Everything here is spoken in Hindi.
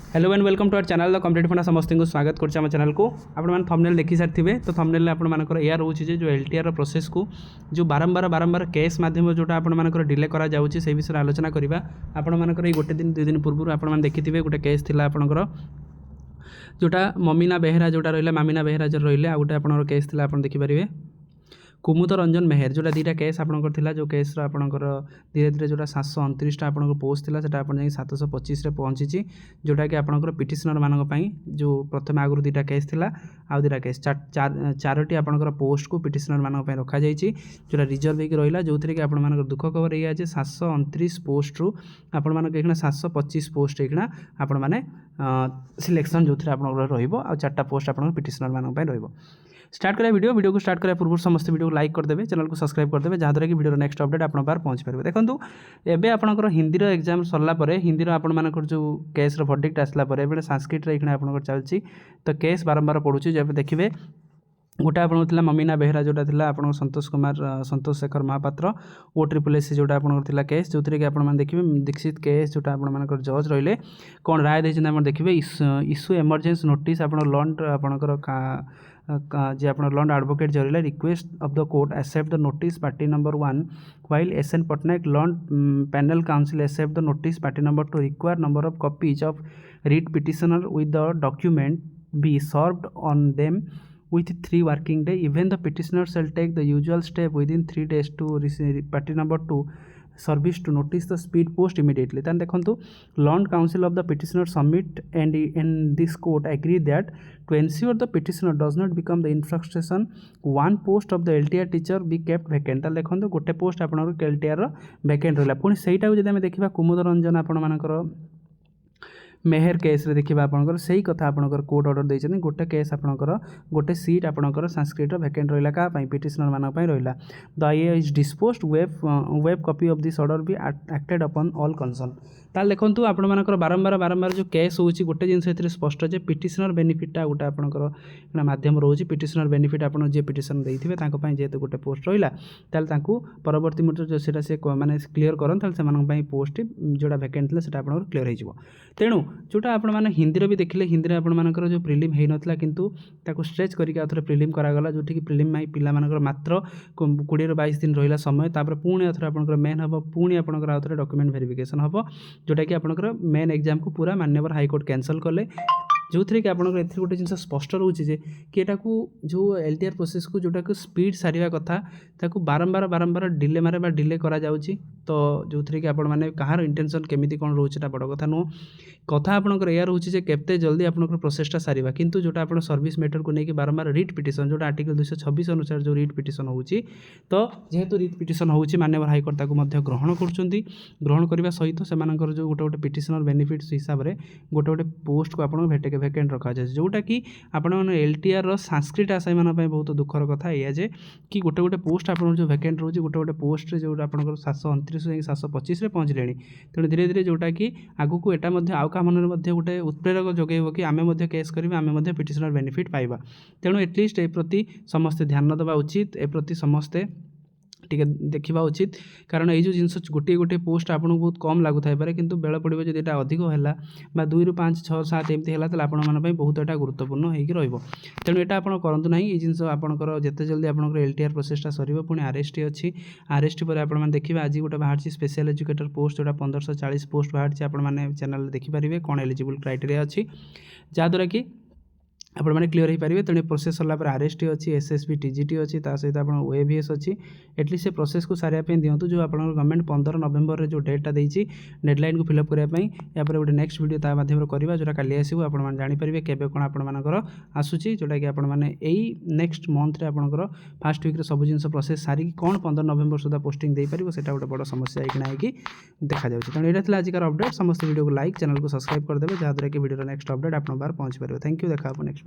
Hello and welcome to our channel the competitive funda समस्त को स्वागत करछे हम चैनल को आपण थंबनेल देखि सारथिबे तो थंबनेल आपण मानकर या रहउछि जे जो एलटीआर प्रोसेस को जो बारंबार केस माध्यम जोटा आपण मानकर डिले करा जाउछि से विषय आलोचना करिबा। आपण मानकर ए गोटे दिन 2 दिन पूर्व आपण मान देखिथिबे गोटे केस थिला आपणकर जोटा ममीना बेहेरा जोटा रहिले मामिना बेहेरा जो रहिले आ गोटे आपणकर केस थिला आपण देखि परिबे कुमुद रंजन मेहर जोटा दुटा केस आपणकर थिला जो केस आपणकर धीरे धीरे जोटा 729 आपणकर पोस्ट थिला सेटा आपण जाई 725 रे पहुंची जोटा कि आपणकर पिटिशनर मानक पई जो प्रथम आगुर दुटा केस थिला आ दुटा केस चारोटी आपणकर पोस्ट को पिटिशनर मानक पई रखा जाईची जोटा रिजर्व हेक रहिला जोथरे कि आपण मानकर दुख खबर एया जे 729 पोस्ट रु आपण मानक एकना 725 पोस्ट एकना आपण माने सिलेक्शन जोथरे आपणकर रहिबो आ चारटा पोस्ट आपणकर पिटिशनर मानक पई रहिबो। स्टार्ट करा वीडियो को स्टार्ट करा पूर्व समस्त वीडियो को लाइक करदेवे चैनल को सब्सक्राइब करदेवे जहाँद्वारा कि वीडियो नेक्स्ट अपडेट आप पहुँच पारे। देखो एवं आपंकर हिंदी एग्जाम सरला हिंदी आपर जो केस वर्डिक्ट आसला संस्कृत आप चलती तो केस बारंबार पढ़ुची जब देखिए गोटे आप ममीना बेहेरा जोटा था आप संतोष शेखर महापात्र ओ ट्रिपल एस जोटा आप केस जो कि आप देखिए दीक्षित केस जोटा आप जज रही कौन राय देते देखिए इश्यू इमरजेंसी नोटिस आप लॉन्ड आपंकर जे आप लॉन्ड एडवोकेट जरिए request of the court accept the notice party number 1 while SN Patnaik learned panel counsel accept the notice party number 2 require number of copies of read petitioner with the document be served on them with 3 working days. Even the petitioner shall take the usual step within 3 days to receive party number 2 service to notice the speed post immediately. Then देखो learned counsel of the petitioner submit and in this court agree that to ensure the petitioner does not become the infrastructure one post of the LTR teacher be kept vacant. ताले देखो गोटे पोस्ट आपनकर LTR वैकेंट रहला पुणी सेटा जदि आमे देखिबा कुमुद रंजन आपण मानकर मेहर केस रे देखिबा आपनकर सही कथा आपनकर कोर्ट ऑर्डर देछन गोटे केस आपनकर गोटे सीट आपनकर संस्कृत वैकेंट रहला का पई पिटिशनर मानक पई रहला the IA is disposed web copy of this order be acted upon all concern. ताल देखंतु आपण मानकर बारंबार जो केस होउची गोटे जिंस एथरे स्पष्ट जे पिटिशनर बेनिफिटटा गोटे आपनकर माध्यम रहउची पिटिशनर बेनिफिट आपण जे पिटिशन देइथिबे तांको पई जेते गोटे पोस्ट रहला ताल तांको परवर्ती मुहूर्त जो सेटा से माने क्लियर करन ताल से मानक पई पोस्ट जोडा वैकेंट ले सेटा आपनकर क्लियर हेजिवो। तेणु जोटा आपण माने हिंदी भी देखिले हिंदी आपण मानकर जो प्रिलिम हेई नथला किंतु ताको स्ट्रेच करके आथरे प्रिलिम करागला जोठी कि प्रिलिम माई पिला मानकर मात्र 20 ରୁ 22 दिन रहिला समय तापर पुणी आथरे आपनकर मेन हबो पुणी आपनकर आथरे डॉक्यूमेंट वेरिफिकेशन हबो जोटा कि आपनकर मेन एग्जाम को पूरा मान्यवर हाई कोर्ट कैंसल कले जो थी कि आपंकर ए गोटे जिन स्पष्ट रोचे कि एटा को जो एलटीआर प्रोसेस को जोटा को स्पीड सारिया कथा ताकू बारंबार डिले मारे डिले करा जाउची तो जो थी कि आपण माने कहार इंटेंशन केमिति कोन रोचे बड़ कथा नुह कथा आपंकर या रोचे जे केते जल्दी आपंकर प्रोसेसटा सारिबा किंतु जोटा आपण सर्विस मैटर को लेकिन बारंबार रिट पिटिशन जोटा आर्टिकल 226 अनुसार जो रिट पिटिशन होउची तो जेहेतु रिट पिटिशन होउची मान्यवर हाईकोर्ट ताकू मध्य ग्रहण करछंती ग्रहण करबा सहित सेमानकर जो गोटे पिटिशनर बेनिफिट्स हिसाब रे गोटे पोस्ट को आपण भेटे वैकेंट रखा जाए जोटा कि आपण एलटीआर संस्कृत आसाई मान बहुत दुखर कथा या जे कि गोटे पोस्ट आप जो वैकेंट रोचे गोटे पोस्ट जो आप 729 725 रे पहुँचले तेणु धीरे धीरे जोटा कि आगु को एटा आउ क्या मन गोटे उत्प्रेरक जगेब कि आमे केस करिबा आमे पिटिशनर बेनिफिट पाइबा। तेणु एटलिस्ट ए प्रति समस्ते ध्यान देवा उचित ए प्रति समस्ते टिके देखा उचित कारण ये जो जिनस गोटे पोस्ट आपको बहुत कम लगुत पारे किंतु बेल पड़ो जो यहाँ अधिक है 2 ରୁ 5 6 7 एमती है तो आपंप बहुत यहाँ गुरुत्वपूर्ण हो तेणु यहाँ आप करूँ ना ये जिनस आपंकर जिते जल्दी आप एलटीआर प्रोसेसटा सर पुणी आरएसटी अच्छी आरएसटी पर आप देखिए आज गोटे बाहर स्पेशल एजुकेटर पोस्ट जोटा 1540 पोस्ट बाहर आपने चैनल देखिपारे कौन एलिजिबल क्राइटेरिया अच्छी जहाँद्वारा कि आपण मैंने क्लीयर हो पारे। तेणु प्रोसेस सरला आरएसटी अच्छी एसएसबी टीजीटी अच्छी सहित आप ओएवीएस अच्छी एटलिस्ट से प्रोसेस को सारे दिंतु जो आप गवर्नमेंट 15 नवेम्बर जो डेटा देती डेडलाइन को फिलअप करने या गोटे नेक्स्ट वीडियो ता माध्यम करवा जोटा काली आसो आप जानीपारे केबे कौन आपंकर आसूची जोटा कि आपने नेक्स्ट मंथ आपंकर फास्ट वीक सब जिन प्रोसेस सारिकी कौन 15 नवेम्बर सुधा पोस्टिंग दे पार से गोटे बड़ समस्या होगी देखा जाए। तेणु यहाँ आजिकार अपडेट समस्त वीडियो को लाइक चैनल को सब्सक्राइब करदे जहाँद्वारा कि वीडियो नेक्स्ट अपडेट आप पहुँच पारे। थैंक यू देखा नेक्स्ट वीडियो।